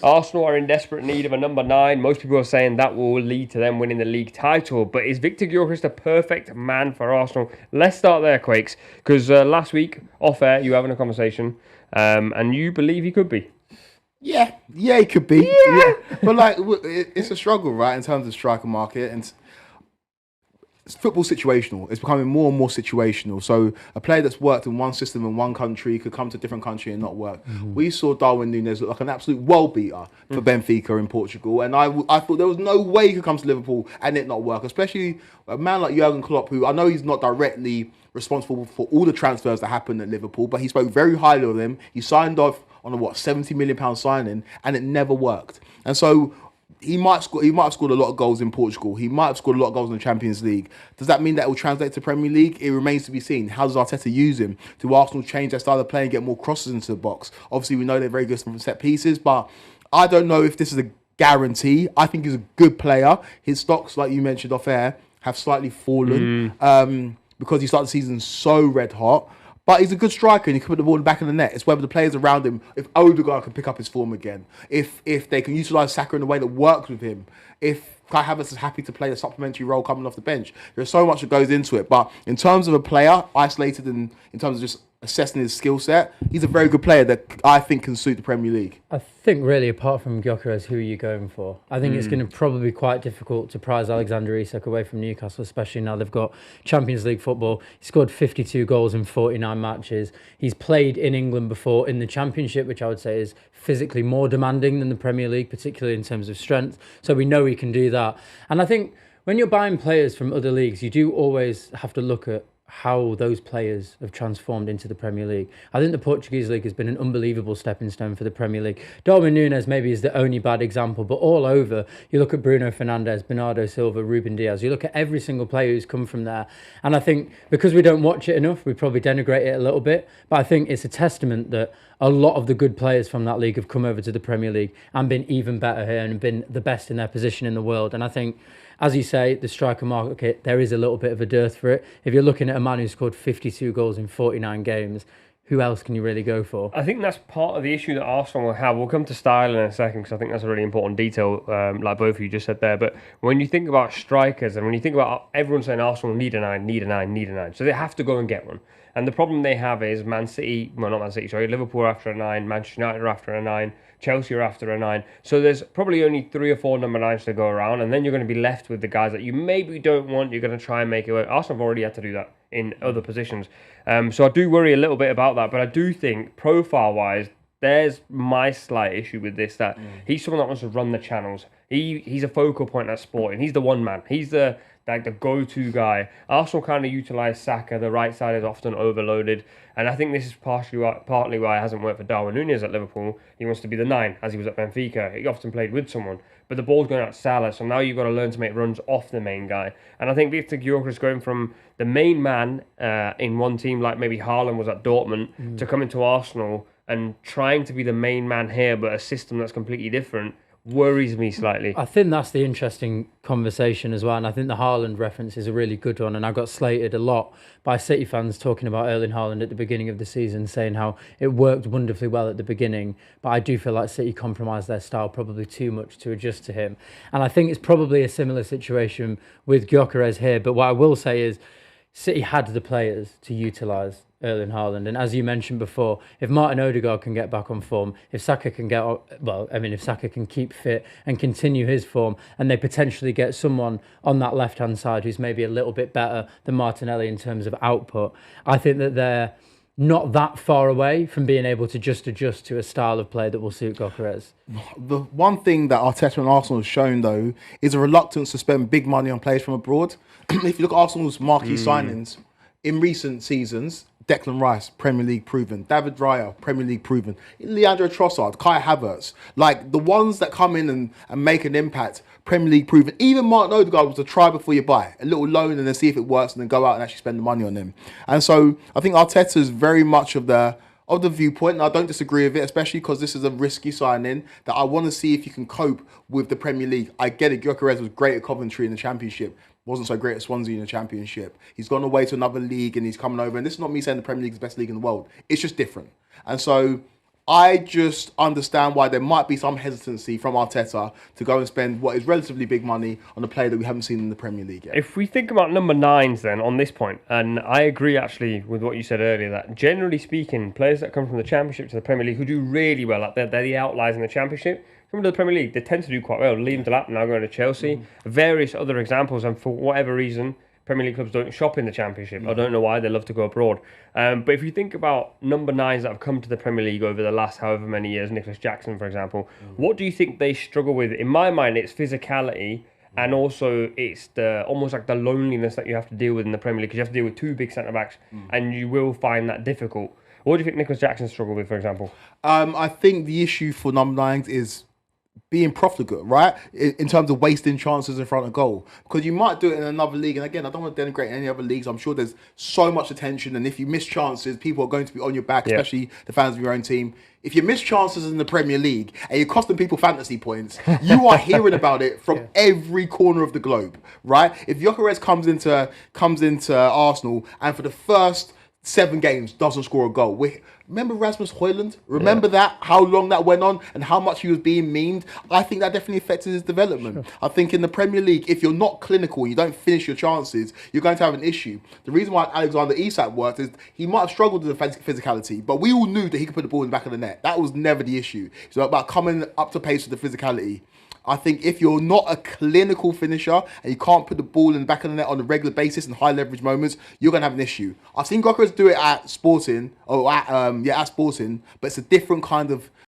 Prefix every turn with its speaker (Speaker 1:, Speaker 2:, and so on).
Speaker 1: Arsenal are in desperate need of a number 9. Most people are saying that will lead to them winning the league title. But is Victor Gyökeres the perfect man for Arsenal? Let's start there, Quakes. Because last week, off air, you were having a conversation, and you believe he could be.
Speaker 2: Yeah, it could be. Yeah. But like, it's a struggle, right, in terms of striker market, and football situational. It's becoming more and more situational. So a player that's worked in one system in one country could come to a different country and not work. We saw Darwin Núñez look like an absolute world beater for Benfica in Portugal, and I thought there was no way he could come to Liverpool and it not work. Especially a man like Jurgen Klopp, who I know he's not directly responsible for all the transfers that happened at Liverpool, but he spoke very highly of them. He signed off on a £70 million signing, and it never worked. And so he might have scored a lot of goals in Portugal. He might have scored a lot of goals in the Champions League. Does that mean that it will translate to Premier League? It remains to be seen. How does Arteta use him? Do Arsenal change their style of play and get more crosses into the box? Obviously, we know they're very good from set pieces, but I don't know if this is a guarantee. I think he's a good player. His stocks, like you mentioned off air, have slightly fallen because he started the season so red hot. But he's a good striker and he can put the ball in the back of the net. It's whether the players around him, if Odegaard can pick up his form again, if they can utilise Saka in a way that works with him, if Kai Havertz is happy to play a supplementary role coming off the bench. There's so much that goes into it. But in terms of a player, isolated in terms of just assessing his skill set, he's a very good player that I think can suit the Premier League.
Speaker 3: I think really, apart from Gyökeres, who are you going for? I think it's going to probably be quite difficult to prize Alexander Isak away from Newcastle, especially now they've got Champions League football. He scored 52 goals in 49 matches. He's played in England before in the Championship, which I would say is physically more demanding than the Premier League, particularly in terms of strength. So we know he can do that. And I think when you're buying players from other leagues, you do always have to look at how those players have transformed into the Premier League. I think the Portuguese league has been an unbelievable stepping stone for the Premier League. Darwin Núñez maybe is the only bad example, but all over, you look at Bruno Fernandes, Bernardo Silva, Ruben Diaz, you look at every single player who's come from there. And I think because we don't watch it enough, we probably denigrate it a little bit, but I think it's a testament that a lot of the good players from that league have come over to the Premier League and been even better here and been the best in their position in the world. And I think, as you say, the striker market, there is a little bit of a dearth for it. If you're looking at a man who scored 52 goals in 49 games, who else can you really go for?
Speaker 1: I think that's part of the issue that Arsenal will have. We'll come to style in a second because I think that's a really important detail, like both of you just said there. But when you think about strikers and when you think about everyone saying Arsenal need a 9, need a 9, need a 9, so they have to go and get one. And the problem they have is not Man City, sorry, Liverpool are after a 9, Manchester United are after a 9, Chelsea are after a 9. So there's probably only 3 or 4 number 9s to go around, and then you're going to be left with the guys that you maybe don't want. You're going to try and make it work. Arsenal have already had to do that in other positions. So I do worry a little bit about that, but I do think profile-wise, there's my slight issue with this, that he's someone that wants to run the channels. He's a focal point at sport, and he's the one man. He's the go-to guy. Arsenal kind of utilise Saka. The right side is often overloaded, and I think this is partly why it hasn't worked for Darwin Núñez at Liverpool. He wants to be the 9, as he was at Benfica. He often played with someone, but the ball's going out to Salah, so now you've got to learn to make runs off the main guy. And I think Victor Gyökeres going from the main man in one team, like maybe Haaland was at Dortmund, to come into Arsenal and trying to be the main man here, but a system that's completely different, worries me slightly.
Speaker 3: I think that's the interesting conversation as well, and I think the Haaland reference is a really good one, and I got slated a lot by City fans talking about Erling Haaland at the beginning of the season, saying how it worked wonderfully well at the beginning, but I do feel like City compromised their style probably too much to adjust to him. And I think it's probably a similar situation with Gyökeres here, but what I will say is City had the players to utilise Erling Haaland, and as you mentioned before, if Martin Odegaard can get back on form, if Saka can if Saka can keep fit and continue his form, and they potentially get someone on that left-hand side who's maybe a little bit better than Martinelli in terms of output, I think that they're not that far away from being able to just adjust to a style of play that will suit Gyökeres.
Speaker 2: The one thing that Arteta and Arsenal have shown, though, is a reluctance to spend big money on players from abroad. If you look at Arsenal's marquee signings in recent seasons, Declan Rice, Premier League proven. David Raya, Premier League proven. Leandro Trossard, Kai Havertz. Like, the ones that come in and make an impact, Premier League proven. Even Martin Odegaard was a try before you buy. A little loan and then see if it works and then go out and actually spend the money on him. And so I think Arteta is very much of the viewpoint, and I don't disagree with it, especially because this is a risky signing that I want to see if you can cope with the Premier League. I get it, Gyökeres was great at Coventry in the Championship, wasn't so great at Swansea in the Championship. He's gone away to another league and he's coming over, and this is not me saying the Premier League is the best league in the world. It's just different. And so I just understand why there might be some hesitancy from Arteta to go and spend what is relatively big money on a player that we haven't seen in the Premier League yet.
Speaker 1: If we think about number nines then on this point, and I agree actually with what you said earlier, that generally speaking, players that come from the Championship to the Premier League who do really well, like they're the outliers in the Championship, come to the Premier League, they tend to do quite well. Liam Delap now going to Chelsea, various other examples, and for whatever reason, Premier League clubs don't shop in the Championship. I don't know why, they love to go abroad. But if you think about number nines that have come to the Premier League over the last however many years, Nicholas Jackson, for example, what do you think they struggle with? In my mind, it's physicality, and also it's the almost like the loneliness that you have to deal with in the Premier League, because you have to deal with two big centre-backs, and you will find that difficult. What do you think Nicholas Jackson struggled with, for example?
Speaker 2: I think the issue for number nines is being profligate, right? In terms of wasting chances in front of goal. Because you might do it in another league. And again, I don't want to denigrate any other leagues. I'm sure there's so much attention. And if you miss chances, people are going to be on your back, especially the fans of your own team. If you miss chances in the Premier League and you're costing people fantasy points, you are hearing about it from every corner of the globe, right? If Gyökeres comes into Arsenal and for the first 7 games doesn't score a goal. Remember Rasmus Højlund? Remember that? How long that went on and how much he was being memed? I think that definitely affected his development. Sure. I think in the Premier League, if you're not clinical, you don't finish your chances, you're going to have an issue. The reason why Alexander Isak worked is he might have struggled with the physicality, but we all knew that he could put the ball in the back of the net. That was never the issue. It's about coming up to pace with the physicality. I think if you're not a clinical finisher and you can't put the ball in the back of the net on a regular basis in high leverage moments, you're going to have an issue. I've seen Gyökeres do it at Sporting, but it's a different kind of